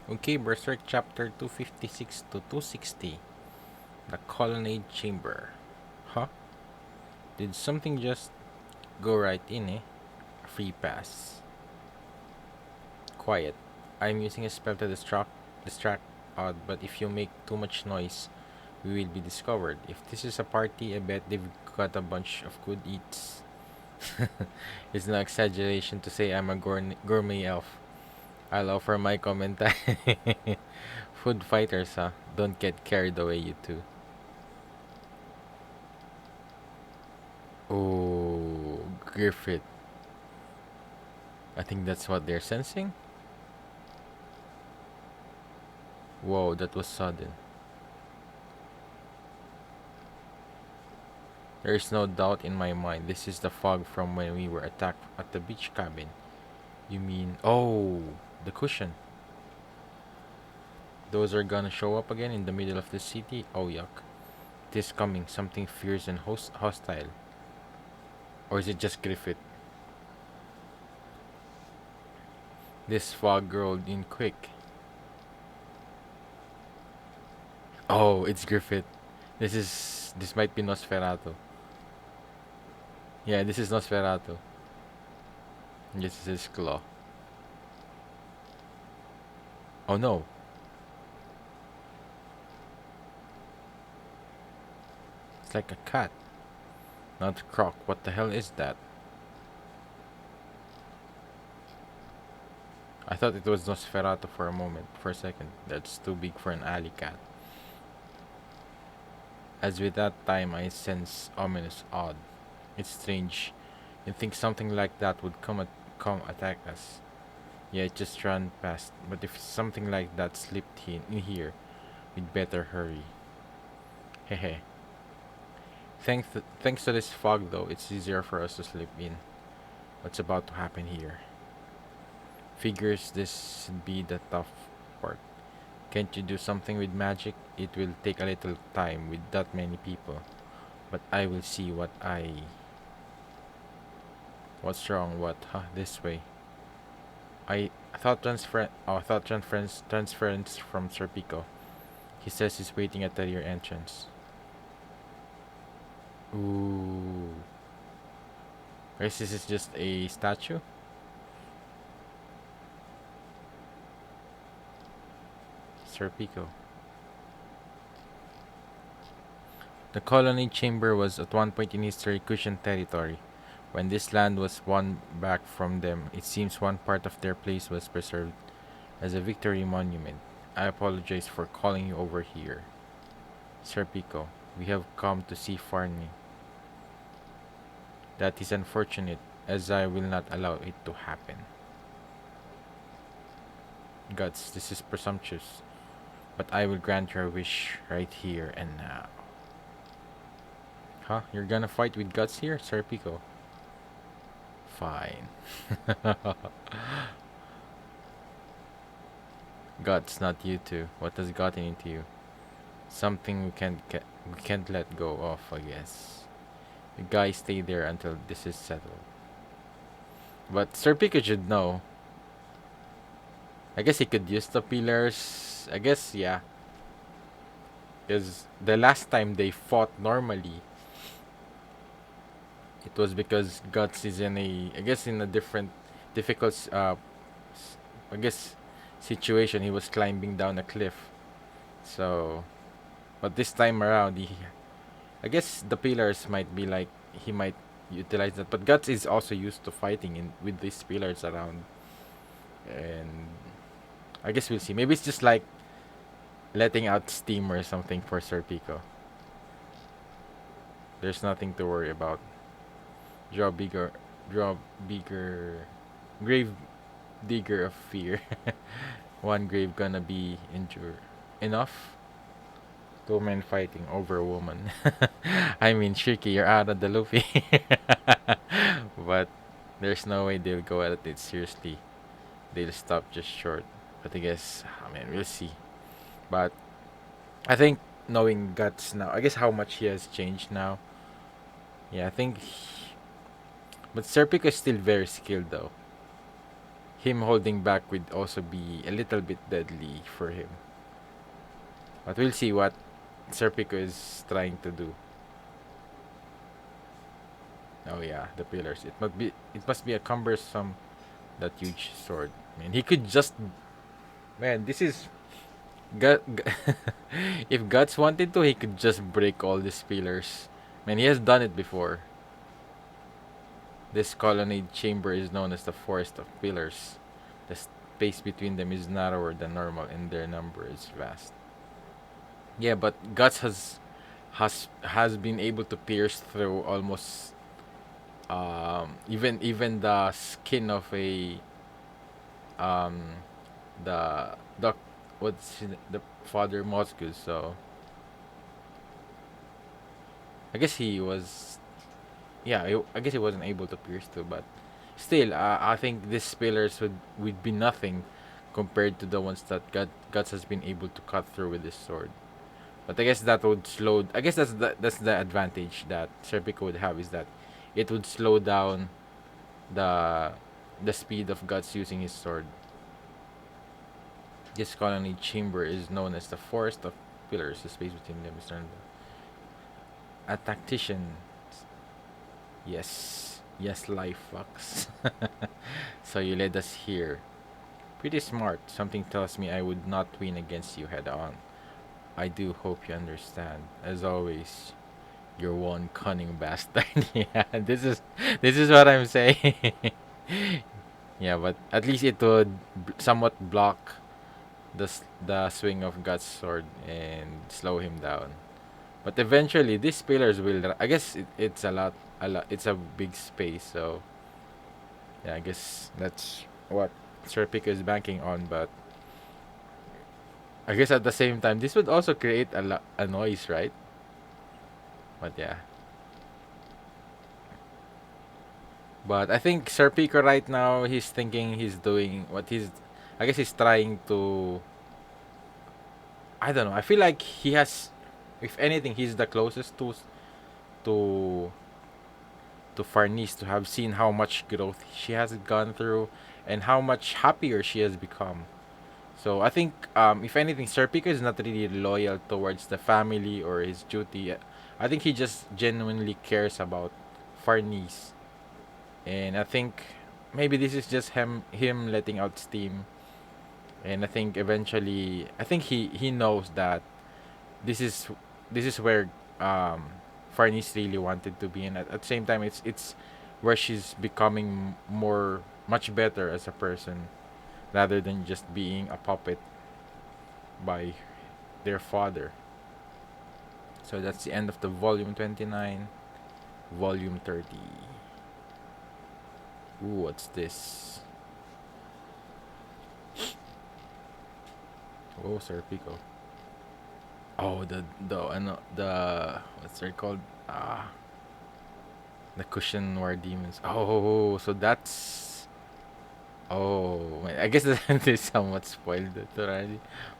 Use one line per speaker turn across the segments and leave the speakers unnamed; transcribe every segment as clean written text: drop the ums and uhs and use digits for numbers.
Okay, Berserk Chapter 256 to 260. The Colonnade Chamber. Huh? Did something just go right in, eh? Free pass. Quiet. I'm using a spell to distract odd, but if you make too much noise, we will be discovered. If this is a party, I bet they've got a bunch of good eats. It's no exaggeration to say I'm a gourmet elf. I'll offer my commentary. Food fighters, huh? Don't get carried away, you two. Oh, Griffith. I think that's what they're sensing. Whoa, that was sudden. There is no doubt in my mind this is the fog from when we were attacked at the beach cabin. You mean, oh, the Kushan. Those are gonna show up again in the middle of the city? Oh, yuck. It is coming, something fierce and hostile. Or is it just Griffith? This fog rolled in quick. Oh, it's Griffith. This might be Nosferatu. Yeah, this is Nosferatu. This is his claw. Oh no. It's like a cat. Not a croc. What the hell is that? I thought it was Nosferatu for a moment, for a second. That's too big for an alley cat. As with that time, I sense ominous odd. It's strange. You'd think something like that would come attack us. Yeah, it just ran past. But if something like that slipped in here, we'd better hurry. Hehe. Thanks to this fog, though, it's easier for us to slip in. What's about to happen here? Figures this would be the tough part. Can't you do something with magic? It will take a little time with that many people. But I will see what I... What's wrong? What? Huh? This way. I thought transference from Serpico. He says he's waiting at the rear entrance. Ooh. Guess this is just a statue? Serpico. The colony chamber was at one point in history Kushan territory. When this land was won back from them, it seems one part of their place was preserved as a victory monument. I apologize for calling you over here. Serpico, we have come to see Farney. That is unfortunate, as I will not allow it to happen. Guts, this is presumptuous, but I will grant your wish right here and now. Huh? You're gonna fight with Guts here, Serpico? Fine. Guts, not you two. What has gotten into you? Something we can't let go of, I guess. You guys stay there until this is settled. But Serpico should know. I guess he could use the pillars. I guess, yeah. Because the last time they fought normally, it was because Guts is in a, I guess, in a different, difficult, I guess, situation. He was climbing down a cliff. So, but this time around, I guess the pillars might be like, he might utilize that. But Guts is also used to fighting with these pillars around. And I guess we'll see. Maybe it's just like letting out steam or something for Serpico. There's nothing to worry about. Draw bigger, draw bigger, grave digger of fear. One grave gonna be injured enough. Two men fighting over a woman. I mean, Shirky, you're out of the loop. But there's no way they'll go at it seriously. They'll stop just short. But I guess, I mean, we'll see. But I think knowing Guts now, I guess how much he has changed now. Yeah, I think. But Serpico is still very skilled though. him holding back would also be a little bit deadly for him. But we'll see what Serpico is trying to do. Oh yeah, the pillars. It must be a cumbersome, that huge sword. Man, he could just, man, this is God. If Guts wanted to, he could just break all these pillars. Man, he has done it before. This colonnade chamber is known as the Forest of Pillars. The space between them is narrower than normal, and their number is vast. Yeah, but Guts has been able to pierce through almost even the skin of a um the doc the father Moscus. So I guess he was, yeah, I guess he wasn't able to pierce through, but still, I think these pillars would be nothing compared to the ones that Guts has been able to cut through with his sword. But I guess that would slow. I guess that's the advantage that Serpico would have, is that it would slow down the the speed of Guts using his sword. This colony chamber is known as the Forest of Pillars. The space between them is turned. A tactician. Yes. Yes, life fucks. So you led us here. Pretty smart. Something tells me I would not win against you head on. I do hope you understand. As always, you're one cunning bastard. Yeah, this is what I'm saying. Yeah, but at least it would somewhat block the swing of Guts' sword and slow him down. But eventually, these pillars will. I guess it's a lot. It's a big space, so yeah. I guess that's what Serpico is banking on. But I guess at the same time, this would also create a noise, right? But yeah. But I think Serpico right now, he's thinking he's doing what he's. I guess he's trying to. I don't know. I feel like he has, if anything, he's the closest to to Farnese, to have seen how much growth she has gone through and how much happier she has become. So I think, if anything, Serpico is not really loyal towards the family or his duty. I think he just genuinely cares about Farnese, and I think maybe this is just him letting out steam. And I think eventually, I think he knows that this is this is where Farnese really wanted to be, and at the same time, it's where she's becoming much better as a person, rather than just being a puppet by their father. So that's the end of the volume 29. Volume 30. Ooh, what's this? Oh, Serpico. Oh, the what's it called? The Kushan War Demons. Oh, so that's. Oh, I guess that is somewhat spoiled it already,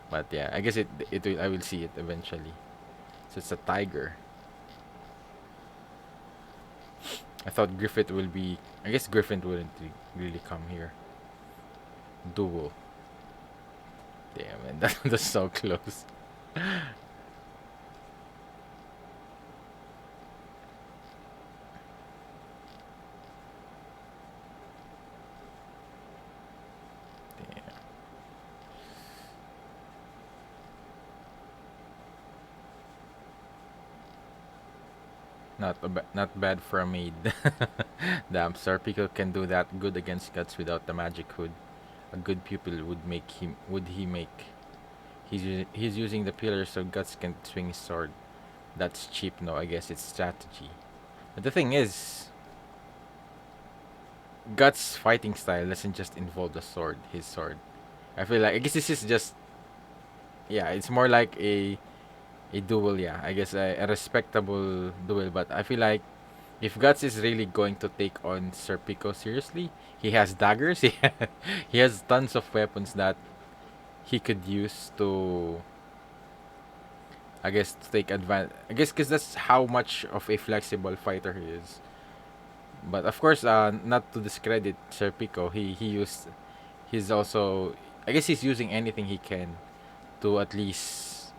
but yeah, I guess it will. I will see it eventually. So it's a tiger. I thought Griffith will be. I guess Griffith wouldn't really come here. Duel. Damn, man, that's so close. Damn. Not bad for a maid. Damn, Serpico can do that good against Guts without the magic hood. A good pupil would he make? He's using the pillar so Guts can swing his sword. That's cheap, no, I guess it's strategy. But the thing is, Guts' fighting style doesn't just involve his sword. I feel like, I guess this is just, yeah, it's more like a duel, yeah. I guess a respectable duel, but I feel like if Guts is really going to take on Serpico seriously, he has daggers. He has tons of weapons that he could use to, I guess, to take advantage. I guess because that's how much of a flexible fighter he is. But of course, not to discredit Serpico, he used he's also, I guess he's using anything he can to at least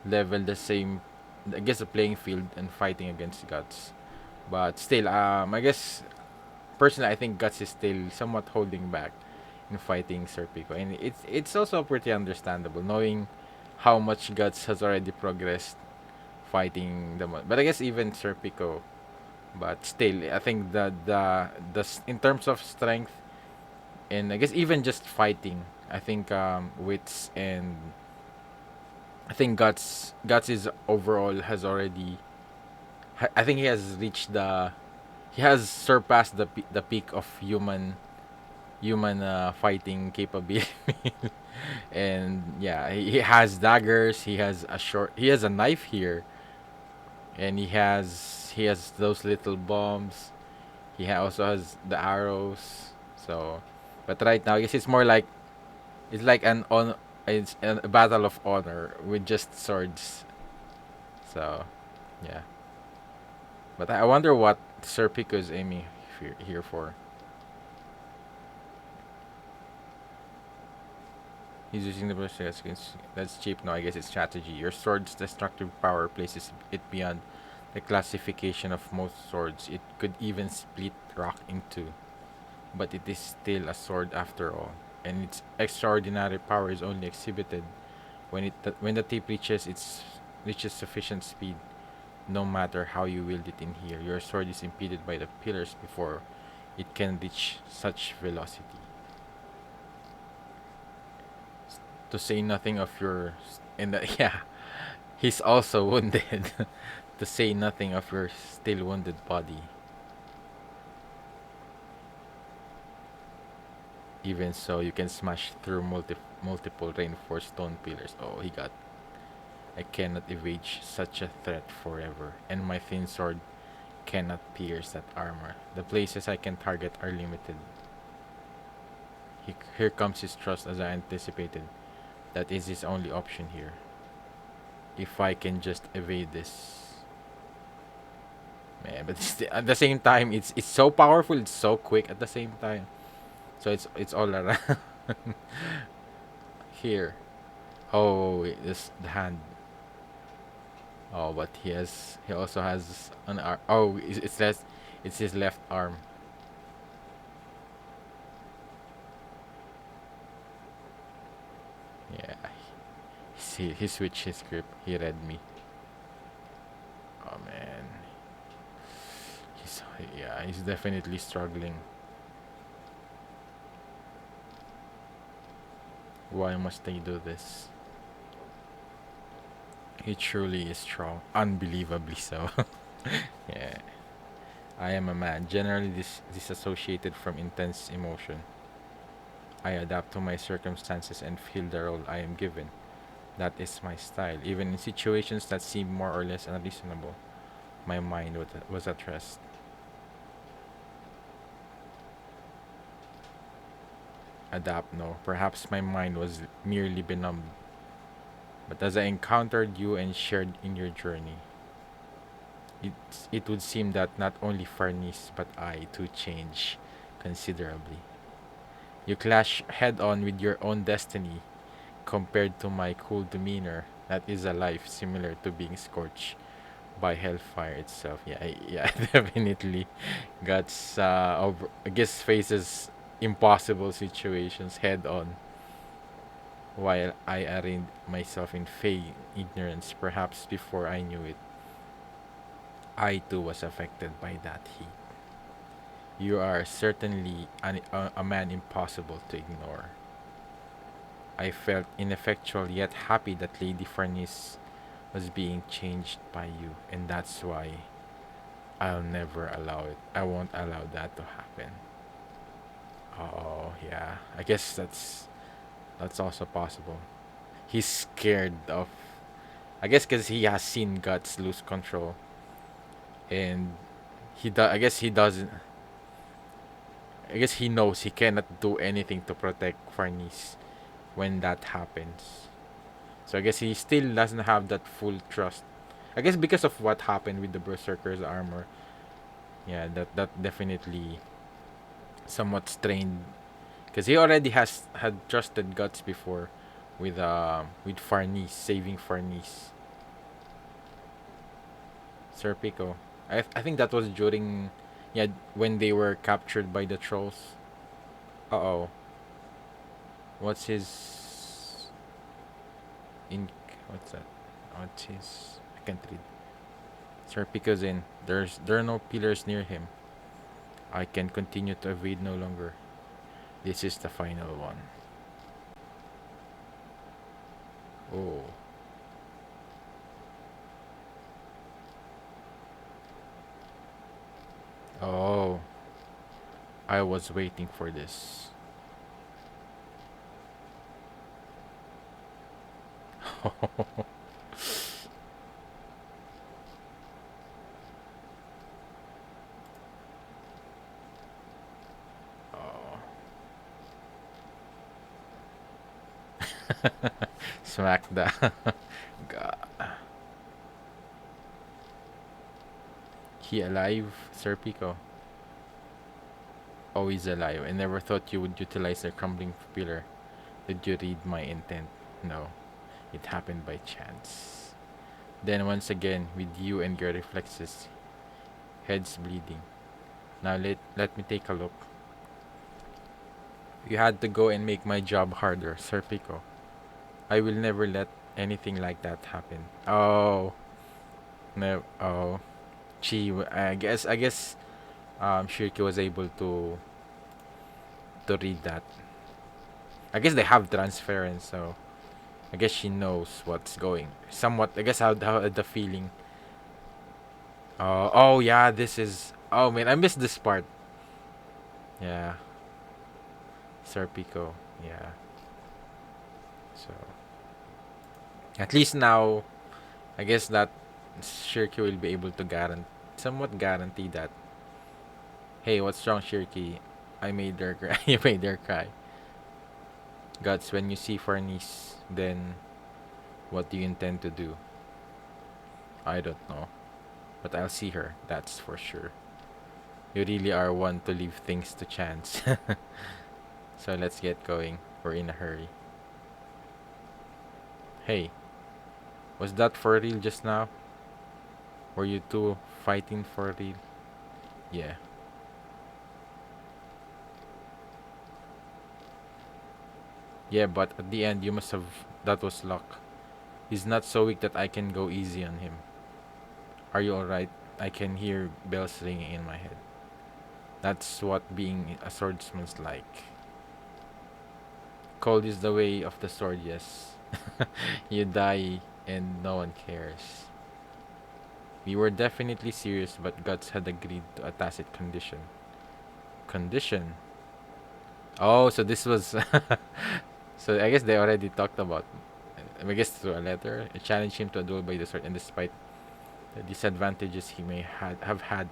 level the same, I guess, the playing field and fighting against Guts. But still, I guess personally, I think Guts is still somewhat holding back in fighting Serpico, and it's also pretty understandable knowing how much Guts has already progressed fighting But I guess even Serpico, but still, I think in terms of strength, and I guess even just fighting, I think wits, and I think Guts is overall has already. I think he has reached he has surpassed the peak of human fighting capability. And yeah, he has daggers, he has a knife here, and he has those little bombs. Also has the arrows. So, but right now, I guess it's like it's a battle of honor with just swords. So, yeah. But I wonder what Serpico is aiming here for. He's using the brush against. That's cheap. No, I guess it's strategy. Your sword's destructive power places it beyond the classification of most swords. It could even split rock in two, but it is still a sword after all. And its extraordinary power is only exhibited when the tip reaches sufficient speed. No matter how you wield it in here, your sword is impeded by the pillars before it can reach such velocity. To say nothing of your and yeah, he's also wounded. To say nothing of your still wounded body. Even so, you can smash through multiple reinforced stone pillars. Oh, he got. I cannot evade such a threat forever, and my thin sword cannot pierce that armor. The places I can target are limited. Here comes his trust as I anticipated. That is his only option here. If I can just evade this. Man, but at the same time, it's so powerful, it's so quick at the same time. So it's all around. Here. Oh, wait, this the hand. Oh, but he also has an arm. Oh, it's his left arm. Yeah. He switched his grip. He read me. Oh man. He's yeah, he's definitely struggling. Why must they do this? He truly is strong. Unbelievably so. Yeah. I am a man, generally disassociated from intense emotion. I adapt to my circumstances and feel the role I am given. That is my style. Even in situations that seem more or less unreasonable, my mind was at rest. Adapt, no. Perhaps my mind was merely benumbed. But as I encountered you and shared in your journey, it, it would seem that not only Farnice but I too change considerably. You clash head on with your own destiny compared to my cool demeanor. That is a life similar to being scorched by hellfire itself. Yeah, yeah, definitely. Guts, I guess, faces impossible situations head on, while I arraigned myself in fey ignorance. Perhaps before I knew it, I too was affected by that heat. You are certainly a man impossible to ignore. I felt ineffectual yet happy that Lady Farnice was being changed by you, and that's why I'll never allow it. I won't allow that to happen. Oh, yeah. I guess that's also possible. He's scared of, I guess, because he has seen Guts lose control, and I guess he doesn't. I guess he knows he cannot do anything to protect Farnice when that happens. So I guess he still doesn't have that full trust. I guess because of what happened with the Berserker's armor. Yeah, that definitely somewhat strained Because he already had trusted Guts before with Farnese, saving Farnese. Serpico. I think that was during, yeah, when they were captured by the trolls. Uh oh. What's his in? What's that? What's his? I can't read. Serpico's in. There are no pillars near him. I can continue to evade no longer. This is the final one. Oh. Oh. I was waiting for this. Oh. Smack the. God. He alive, Serpico? Oh, he's alive. I never thought you would utilize a crumbling pillar. Did you read my intent? No. It happened by chance. Then once again, with you and your reflexes, heads bleeding. Now let me take a look. You had to go and make my job harder, Serpico. I will never let anything like that happen. Oh, no. Oh, I guess Shirky was able to read that. I guess they have transference, so I guess she knows what's going. Somewhat, I guess how the feeling. Oh yeah, this is. Oh man, I missed this part. Yeah, Serpico. Yeah. So at least now, I guess that Shirky will be able to somewhat guarantee that. Hey, what's wrong, Shirky? I made her cry. You made her cry. Guts, when you see Farnese, then what do you intend to do? I don't know. But I'll see her, that's for sure. You really are one to leave things to chance. So let's get going. We're in a hurry. Hey, was that for real just now? Were you two fighting for real? Yeah. Yeah, but at the end, you must have. That was luck. He's not so weak that I can go easy on him. Are you alright? I can hear bells ringing in my head. That's what being a swordsman's like. Cold is the way of the sword, yes. You die and no one cares. We were definitely serious, but Guts had agreed to a tacit condition. Condition? Oh, so this was. So I guess they already talked about. I guess through a letter, it challenged him to a duel by the sword, and despite the disadvantages he may have had,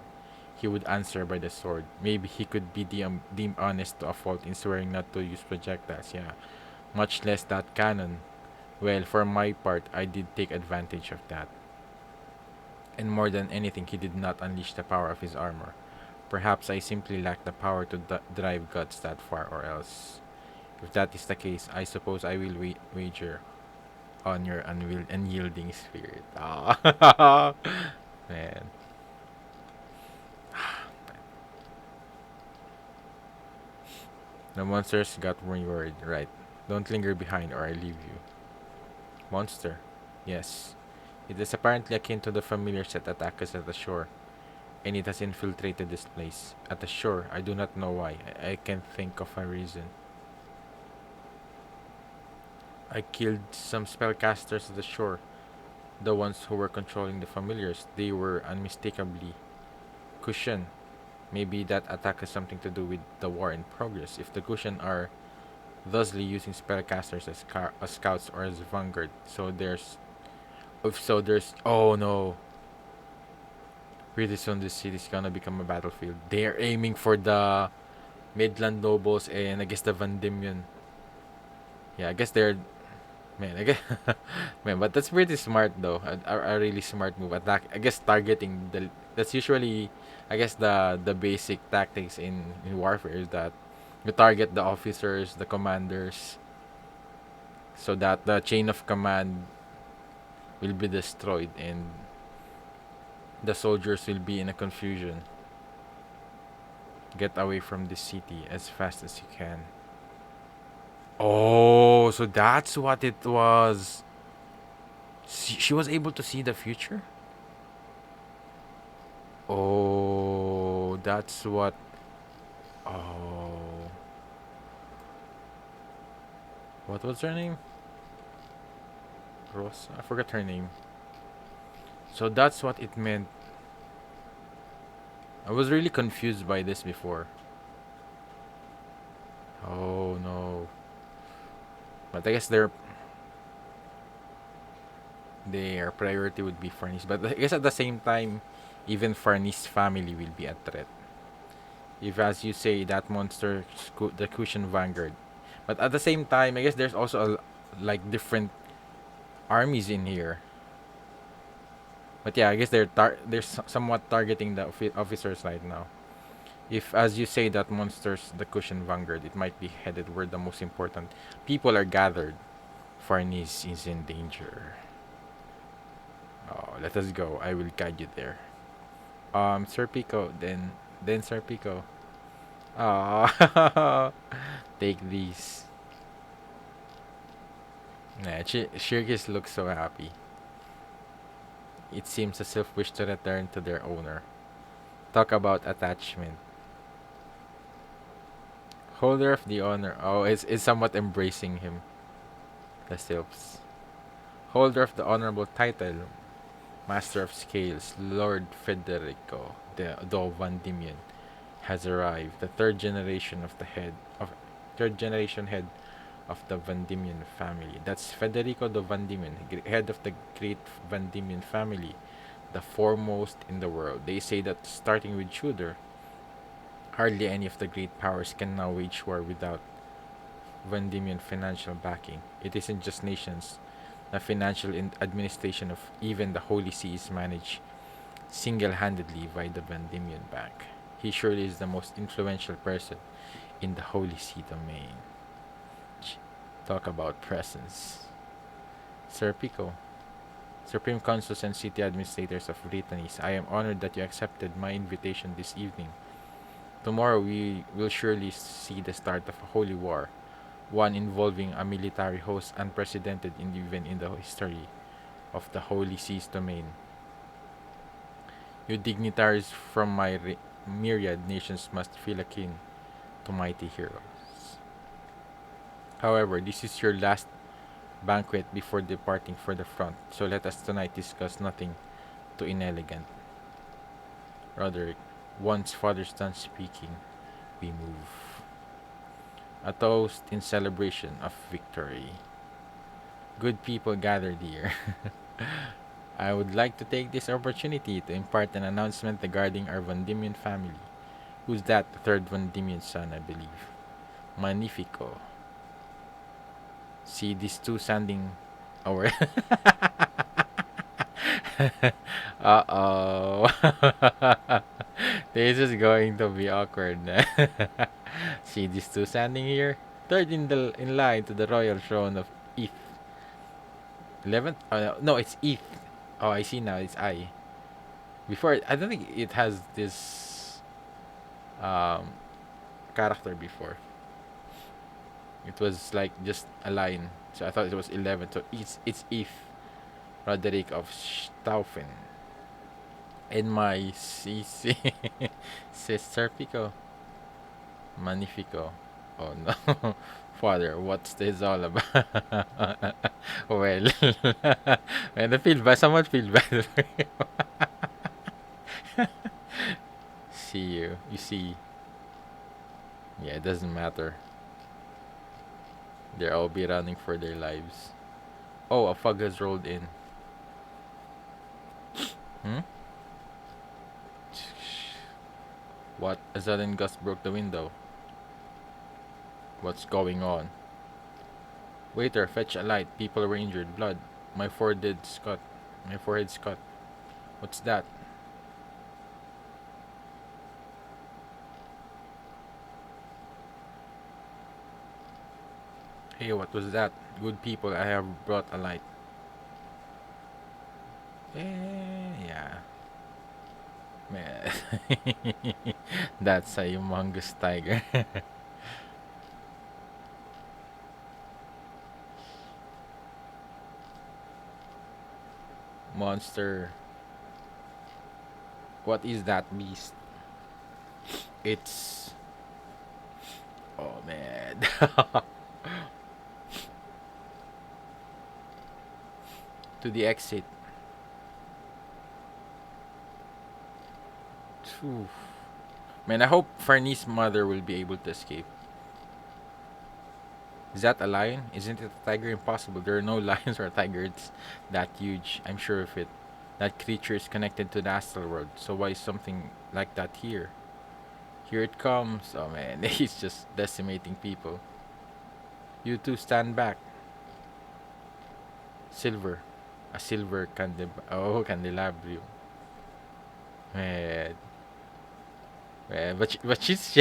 he would answer by the sword. Maybe he could be deemed honest to a fault in swearing not to use projectiles, yeah. Much less that cannon. Well, for my part, I did take advantage of that. And more than anything, he did not unleash the power of his armor. Perhaps I simply lack the power to drive Guts that far, or else. If that is the case, I suppose I will wager on your unyielding spirit. Ah, man. The monsters got me worried, right? Don't linger behind or I leave you. Monster. Yes. It is apparently akin to the familiars that attack us at the shore, and it has infiltrated this place. At the shore, I do not know why. I can't think of a reason. I killed some spellcasters at the shore. The ones who were controlling the familiars. They were unmistakably Kushan. Maybe that attack has something to do with the war in progress. If the Kushan are thusly using spellcasters as scouts or as vanguard, so there's oh no. Pretty soon this city's gonna become a battlefield. They're aiming for the Midland nobles and I guess the Vandimion. Yeah, I guess they're man. I guess man, but that's pretty smart though. A really smart move. Attack. I guess targeting the that's usually I guess the basic tactics in warfare is that You target the officers, the commanders, so that the chain of command will be destroyed and the soldiers will be in a confusion. Get away from the city as fast as you can. Oh, so that's what it was. She was able to see the future? Oh, that's what. Oh. What was her name? Rosa? I forgot her name. So that's what it meant. I was really confused by this before. Oh no. But I guess their priority would be Farnese. But I guess at the same time, even Farnese family will be a threat. If, as you say, that monster, the Kushan Vanguard. But at the same time, I guess there's also like different armies in here. But yeah, I guess they're somewhat targeting the officers right now. If, as you say, that monsters, the Kushan Vanguard, it might be headed where the most important people are gathered. Farnese is in danger. Oh, let us go. I will guide you there. Serpico, then Serpico. Ah, take these. Nah, Shirgis looks so happy. It seems as if wish to return to their owner. Talk about attachment. Holder of the honor. Oh, is somewhat embracing him. The Sylphs. Holder of the honorable title. Master of Scales, Lord Federico the Vandimion has arrived. The third generation head of the Vandimion family. That's Federico the Vandimion, head of the great Vandimion family, the foremost in the world. They say that starting with Tudor, hardly any of the great powers can now wage war without Vandimion financial backing. It isn't just nations. The financial administration of even the Holy See is managed single-handedly by the Vandimion Bank. He surely is the most influential person in the Holy See domain. Talk about presence. Serpico, Supreme Consuls and City Administrators of Brittany, I am honored that you accepted my invitation this evening. Tomorrow we will surely see the start of a holy war, one involving a military host unprecedented even in the history of the Holy Sea's domain. You dignitaries from my myriad nations must feel akin to mighty heroes. However, this is your last banquet before departing for the front, so let us tonight discuss nothing too inelegant. Roderick, once father's done speaking, we move. A toast in celebration of victory. Good people gathered here. I would like to take this opportunity to impart an announcement regarding our Vandimion family. Who's that? The third Vandimion son, I believe. Magnifico. See these two standing over. Uh oh. This is going to be awkward. See these two standing here? Third in line to the royal throne of Eth. 11th? No, it's Eth. Oh, I see now. It's I. Before, I don't think it has this um, character before. It was like just a line. So I thought it was 11. So it's Eth Roderick of Staufen. In my CC says Serpico. Magnifico. Oh no. Father, what's this all about? Well, and I feel bad. Someone feel bad for you. See you. You see. Yeah, it doesn't matter. They'll all be running for their lives. Oh, a fog has rolled in. Hmm? What? A sudden gust broke the window. What's going on? Waiter, fetch a light. People were injured. Blood. My forehead's cut. My forehead's cut. What's that? Hey, what was that? Good people, I have brought a light. Yeah. Man. That's a humongous tiger. Monster. What is that beast? It's. Oh, man. To the exit. Phew. Man, I hope Farni's mother will be able to escape. Is that a lion? Isn't it a tiger? Impossible. There are no lions or tigers that huge. I'm sure of it. That creature is connected to the astral world. So why is something like that here? Here it comes. Oh man, he's just decimating people. You two stand back. Silver. A silver candelabrum. Man. Man, but she's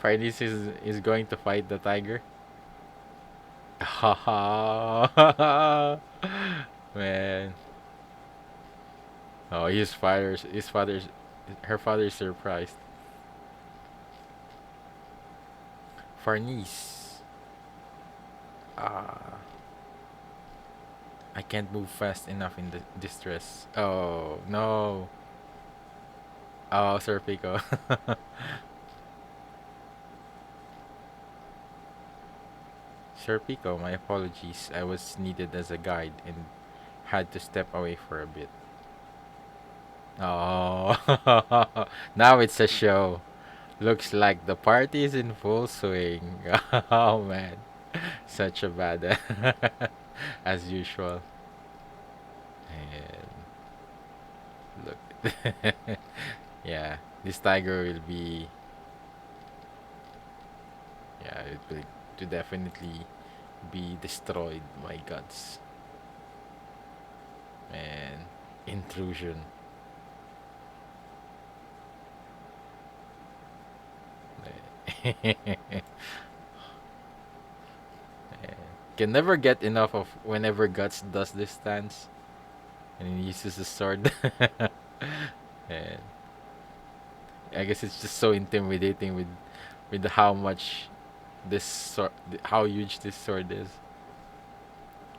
Farnis is going to fight the tiger. Ha Man. Oh, her father's surprised. Farnice. Ah, I can't move fast enough in the distress. Oh no. Oh, Serpico. Serpico, my apologies. I was needed as a guide and had to step away for a bit. Oh, now it's a show. Looks like the party is in full swing. Oh man, such a bad as usual. And look, yeah, this tiger will be, yeah, it will to definitely be destroyed by gods. Man, intrusion. Can never get enough of whenever Guts does this stance and he uses the sword. And I guess it's just so intimidating with how much this sword, how huge this sword is.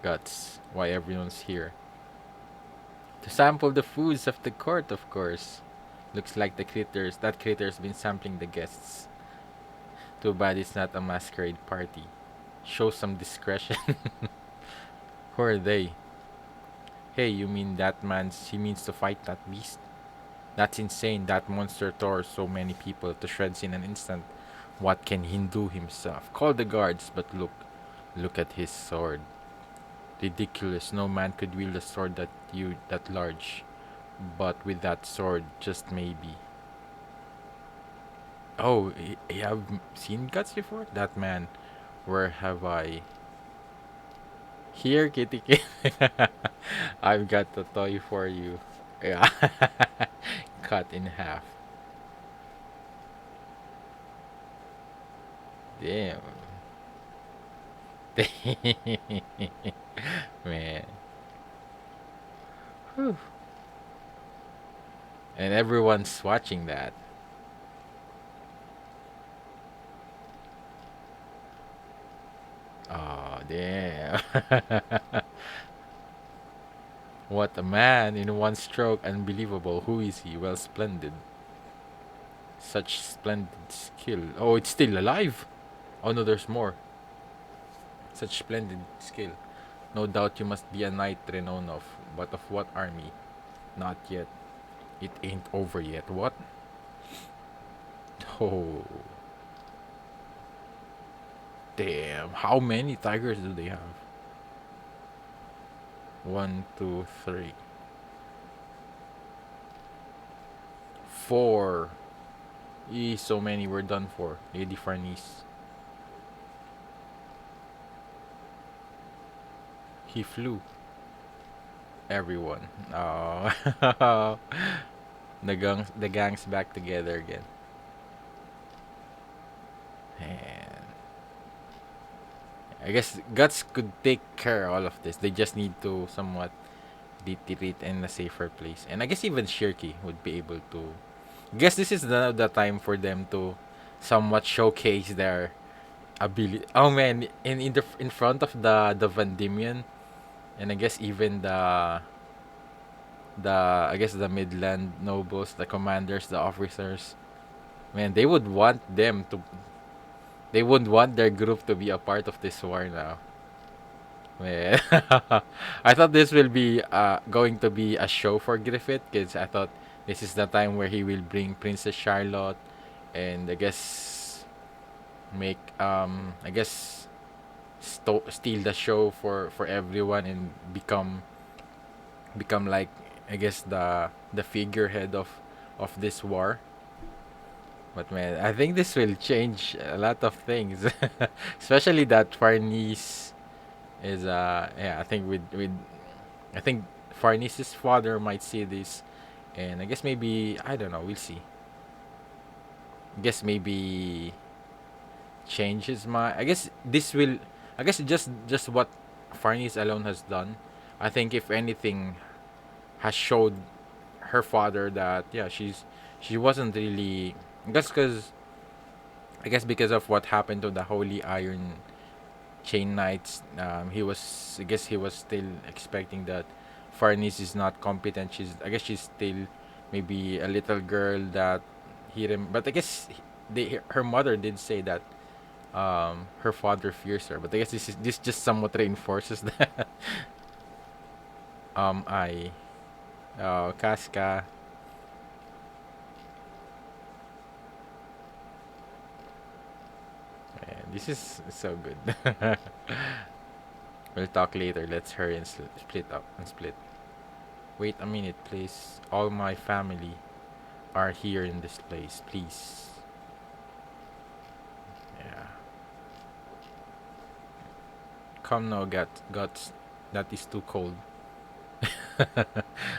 Guts, why everyone's here? To sample the foods of the court, of course. Looks like that critter's been sampling the guests. Too bad it's not a masquerade party. Show some discretion. Who are they? Hey, you mean he means to fight that beast? That's insane. That monster tore so many people to shreds in an instant. What can he do himself? Call the guards, but look at his sword. Ridiculous. No man could wield a sword that large. But with that sword, just maybe. Oh, you have seen Guts before? That man. Where have I? Here, kitty kitty. I've got a toy for you. Yeah. Cut in half. Damn. Man. Whew. And everyone's watching that. Oh, damn. What a man in one stroke. Unbelievable. Who is he? Well, splendid. Such splendid skill. Oh, it's still alive. Oh, no, there's more. Such splendid skill. No doubt you must be a knight renowned of. But of what army? Not yet. It ain't over yet. What? Oh. Damn. How many tigers do they have? 1, 2, 3, 4. So many were done for. Lady Farnice. He flew. Everyone. Oh. the gang's back together again. And I guess Guts could take care of all of this. They just need to somewhat retreat in a safer place. And I guess even Shirky would be able to. I guess this is the time for them to somewhat showcase their ability. Oh man, in front of the Vandimion, and I guess even the I guess the Midland nobles, the commanders, the officers. Man, they would want their group to be a part of this war now. Man, I thought this will be going to be a show for Griffith because I thought this is the time where he will bring Princess Charlotte and I guess make I guess steal the show for everyone and become like I guess the figurehead of this war. But man, I think this will change a lot of things, especially that Farnese is yeah. I think with I think Farnese's father might see this, and I guess maybe I don't know. We'll see. I guess maybe change his mind. I guess this will. I guess just what Farnese alone has done. I think if anything has showed her father that yeah she wasn't really. I guess because of what happened to the Holy Iron Chain Knights, he was I guess he was still expecting that Farnese is not competent. I guess she's still maybe a little girl that but I guess her mother did say that her father fears her. But I guess this just somewhat reinforces that. I Casca. Man, this is so good. We'll talk later. Let's hurry and split up and split. Wait a minute, please. All my family are here in this place, please. Yeah. Come now, guts. That is too cold.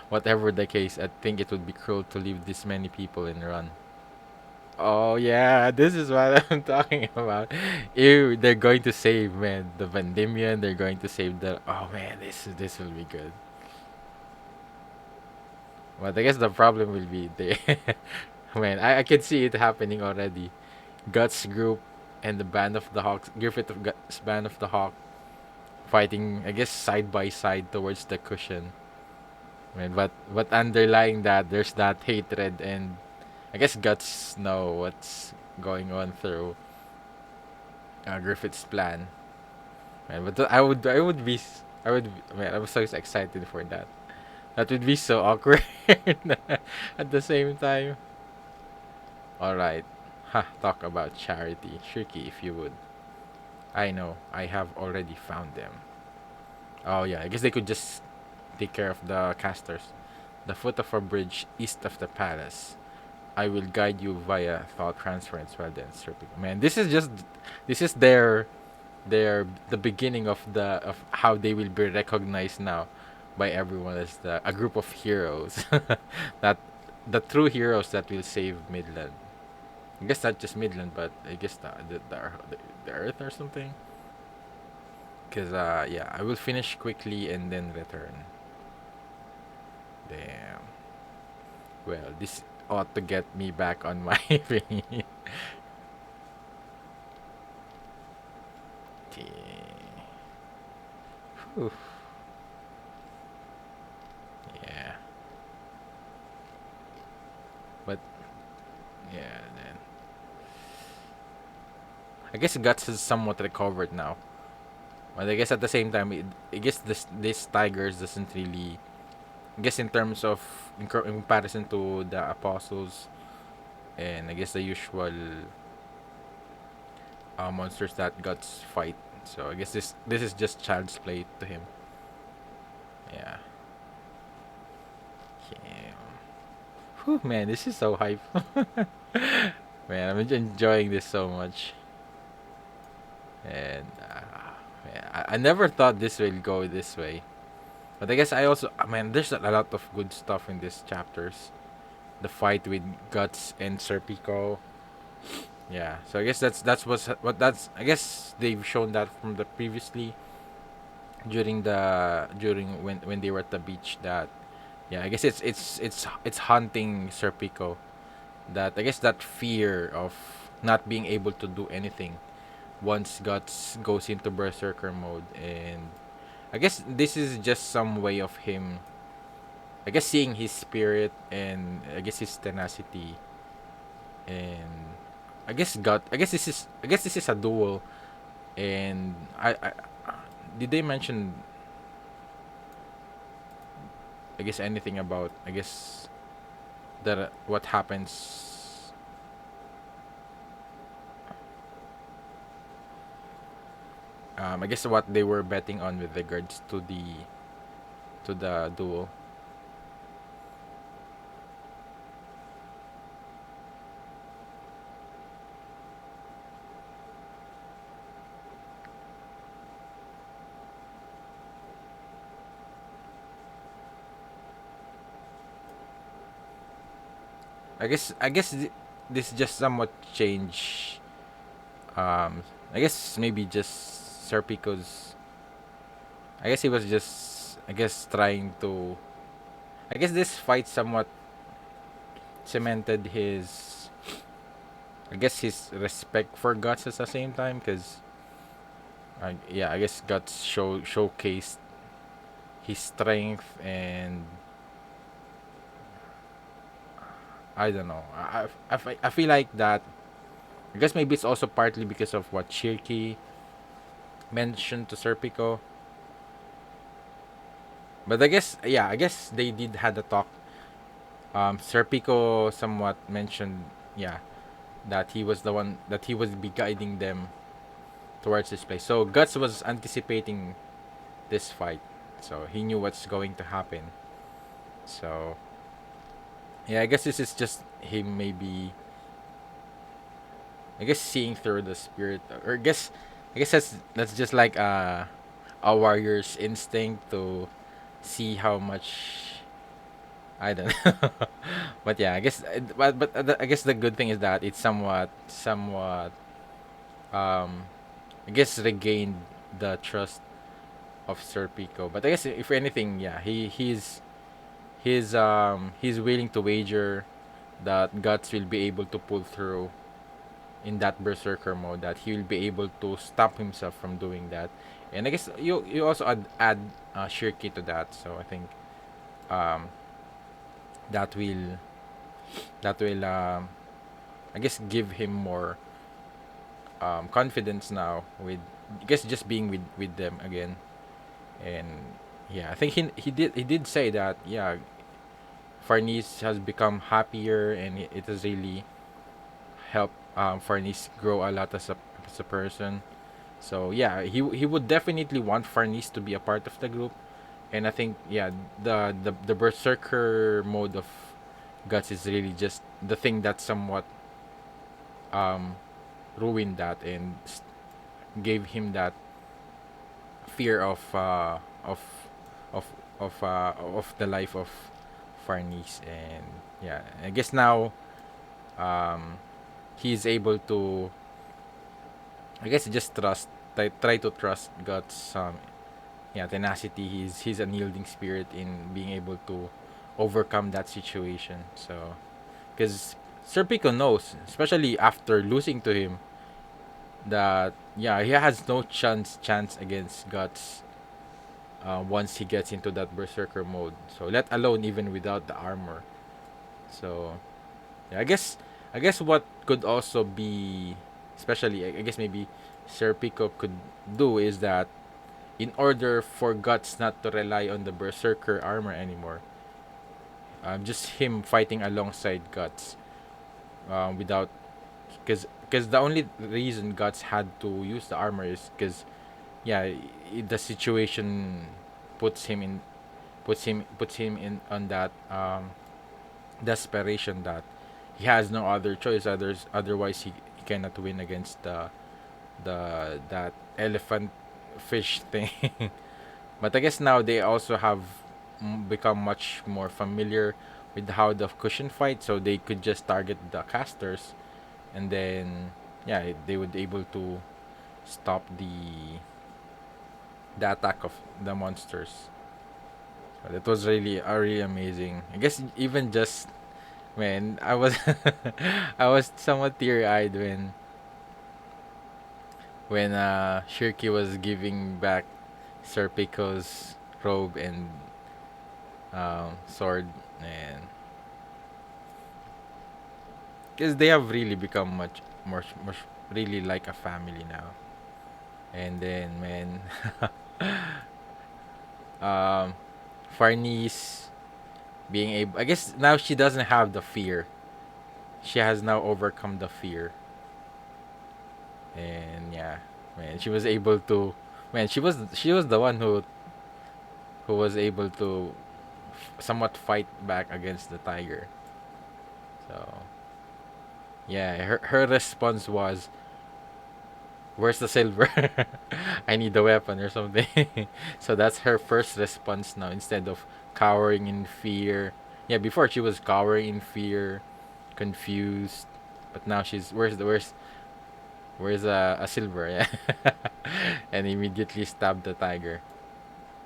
Whatever the case, I think it would be cruel to leave this many people and run. Oh yeah, this is what I'm talking about. Ew, they're going to save man the Vandimion. They're going to save the. Oh man, this will be good. But I guess the problem will be they. Man, I can see it happening already. Guts group and the Band of the Hawks, Griffith of Guts, Band of the Hawk, fighting. I guess side by side towards the Kushan. Man, but underlying that, there's that hatred and I guess Guts know what's going on through Griffith's plan. Man, but I would man, I was so excited for that. That would be so awkward at the same time. All right. Ha, talk about charity. Tricky if you would. I know. I have already found them. Oh yeah, I guess they could just take care of the casters. The foot of a bridge east of the palace. I will guide you via thought transference. Well then, Serpico. Man, this is the beginning of the of how they will be recognized now by everyone as a group of heroes. That the true heroes that will save Midland. I guess not just Midland, but I guess the Earth or something. Cause yeah, I will finish quickly and then return. Damn. Well, this ought to get me back on my feet. Whew. Yeah. But yeah, then I guess Guts is somewhat recovered now. But I guess at the same time, I guess this Tigers doesn't really. I guess in terms of in comparison to the apostles and I guess the usual monsters that Guts fight. So I guess this is just child's play to him. Yeah. Yeah. Whew, man, this is so hype. Man, I'm enjoying this so much. And man, I never thought this will go this way. But I guess I also, man, there's a lot of good stuff in these chapters. The fight with Guts and Serpico. Yeah. So I guess that's what that's I guess they've shown that from the previously during when they were at the beach that yeah, I guess it's hunting Serpico, that I guess that fear of not being able to do anything once Guts goes into berserker mode. And I guess this is just some way of him, I guess, seeing his spirit and I guess his tenacity. And I guess this is a duel. And I did they mention, I guess, anything about, I guess, that what happens, I guess what they were betting on with regards to the duel. This just somewhat change. I guess maybe just Serpico's. I guess he was just, I guess, trying to. I guess this fight somewhat cemented his. I guess his respect for Guts at the same time, because yeah, I guess Guts showcased his strength. And I don't know. I feel like that. I guess maybe it's also partly because of what Shirky mentioned to Serpico. But I guess, yeah, I guess they did had a talk. Serpico somewhat mentioned, yeah, that he was the one that he was be guiding them towards this place. So Guts was anticipating this fight, so he knew what's going to happen. So yeah, I guess this is just him maybe, I guess, seeing through the spirit, or I guess that's just like a warrior's instinct to see how much, I don't know. But yeah, I guess I guess the good thing is that it's somewhat um I guess regained the trust of Serpico. But I guess if anything, yeah, he's willing to wager that Guts will be able to pull through in that berserker mode, that he will be able to stop himself from doing that. And I guess you also add Shirky to that. So I think um that will I guess give him more confidence now with, I guess, just being with them again. And yeah, I think he did say that, yeah, Farnese has become happier, and it has really helped Farnese grow a lot as a person. So yeah, he would definitely want Farnese to be a part of the group. And I think, yeah, the berserker mode of Guts is really just the thing that somewhat um ruined that, and gave him that fear of of of the life of Farnese. And yeah, I guess now um he's able to, I guess, just try to trust God's yeah, tenacity, his unyielding spirit in being able to overcome that situation. So because Serpico knows, especially after losing to him, that yeah, he has no chance against Guts once he gets into that berserker mode. So let alone even without the armor. So yeah, I guess what could also be, especially I guess maybe Serpico could do, is that in order for Guts not to rely on the berserker armor anymore, just him fighting alongside Guts, without, because the only reason Guts had to use the armor is because, yeah, the situation puts him in puts him in on that desperation that he has no other choice, otherwise he cannot win against the that elephant fish thing. But I guess now they also have become much more familiar with how the Kushan fight, so they could just target the casters and then yeah, they would able to stop the attack of the monsters. So that was really amazing. I guess even just man, I was I was somewhat teary eyed when Shirky was giving back Serpico's robe and sword, and because they have really become much really like a family now. And then man, um, Farnese being able, I guess now she doesn't have the fear. She has now overcome the fear, and yeah, man, she was able to, man, she was the one who was able to somewhat fight back against the tiger. So yeah, her response was, "Where's the silver? I need the weapon or something." So that's her first response now instead of cowering in fear. Yeah, before she was cowering in fear, confused, but now she's where's a silver? Yeah, and immediately stabbed the tiger.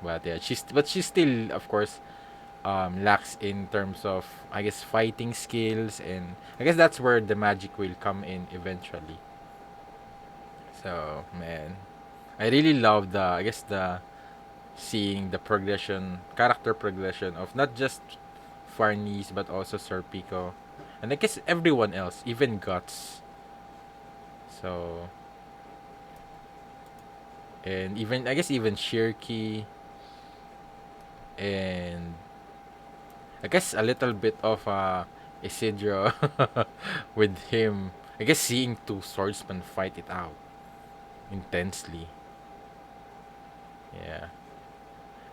But yeah, she's still of course lacks in terms of I guess fighting skills, and I guess that's where the magic will come in eventually. So man, I really love the I guess the seeing the character progression of not just Farnese but also Serpico, and I guess everyone else, even Guts. So and even I guess even Shirky, and I guess a little bit of Isidro with him. I guess seeing two swordsmen fight it out intensely. Yeah.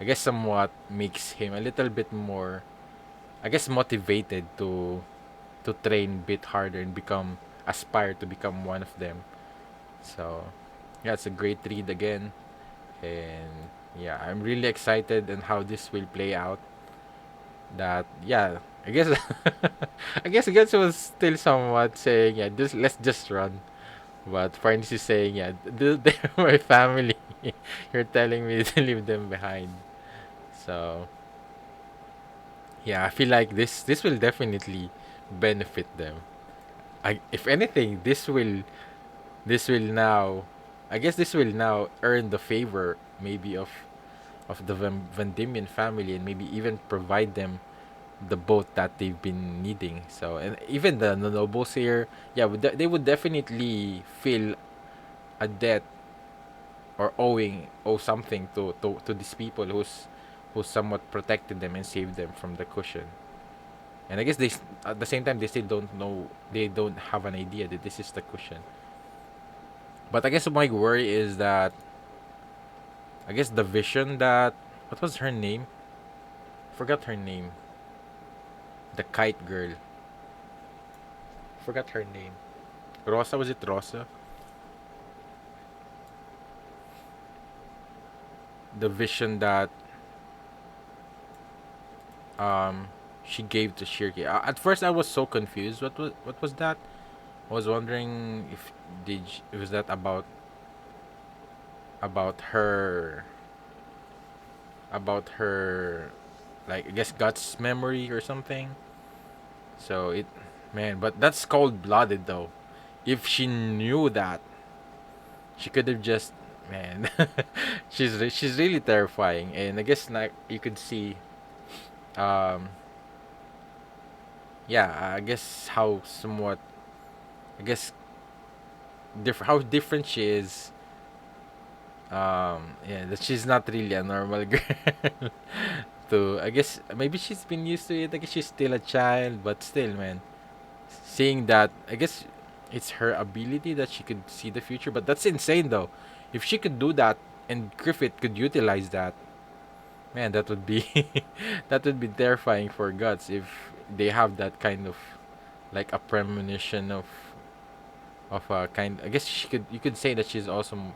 I guess somewhat makes him a little bit more I guess motivated to train a bit harder and aspire to become one of them. So yeah, it's a great read again, and yeah, I'm really excited and how this will play out. That yeah, I guess I guess Guts was still somewhat saying yeah, let's just run. But Farnes is saying yeah, they're my family. You're telling me to leave them behind. So yeah, I feel like this will definitely benefit them. If anything, this will now, I guess this will now earn the favor maybe of the Vandimion family, and maybe even provide them the boat that they've been needing. So and even the nobles here, yeah, they would definitely feel a debt or owe something to these people who somewhat protected them and saved them from the Kushan. And I guess at the same time they still don't know, they don't have an idea that this is the Kushan. But I guess my worry is that I guess the vision that what was her name? Forgot her name. The kite girl. Forgot her name. Rosa, was it Rosa? The vision that um she gave to Shirky. At first I was so confused. What was that? I was wondering if was that about her about her like I guess God's memory or something. So it man, but that's cold blooded though. If she knew that, she could have just man. She's really terrifying, and I guess like you could see, um, yeah, I guess how somewhat, I guess how different she is. Yeah, that she's not really a normal girl. To I guess maybe she's been used to it. I guess she's still a child, but still, man, seeing that, I guess it's her ability that she could see the future. But that's insane, though. If she could do that, and Griffith could utilize that, man, that would be that would be terrifying for Guts if they have that kind of like a premonition of a kind. I guess you could say that she's also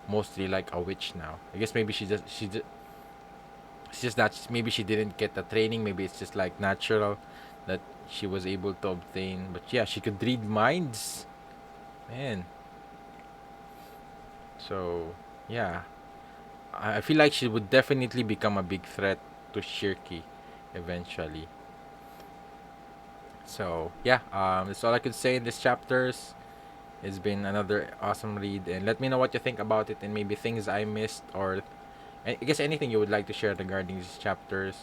mostly like a witch now. I guess maybe it's just that maybe she didn't get the training. Maybe it's just like natural that she was able to obtain. But yeah, she could read minds, man. So yeah, I feel like she would definitely become a big threat to Shirky eventually. So yeah, that's all I could say in these chapters. It's been another awesome read, and let me know what you think about it, and maybe things I missed, or I guess anything you would like to share regarding these chapters.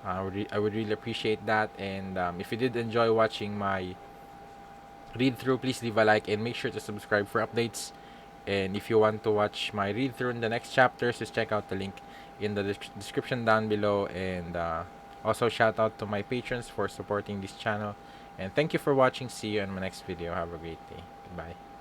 I would really appreciate that. And if you did enjoy watching my read through, please leave a like and make sure to subscribe for updates. And if you want to watch my read through in the next chapters, just check out the link in the description down below. And also, shout out to my patrons for supporting this channel. And thank you for watching. See you in my next video. Have a great day. Goodbye.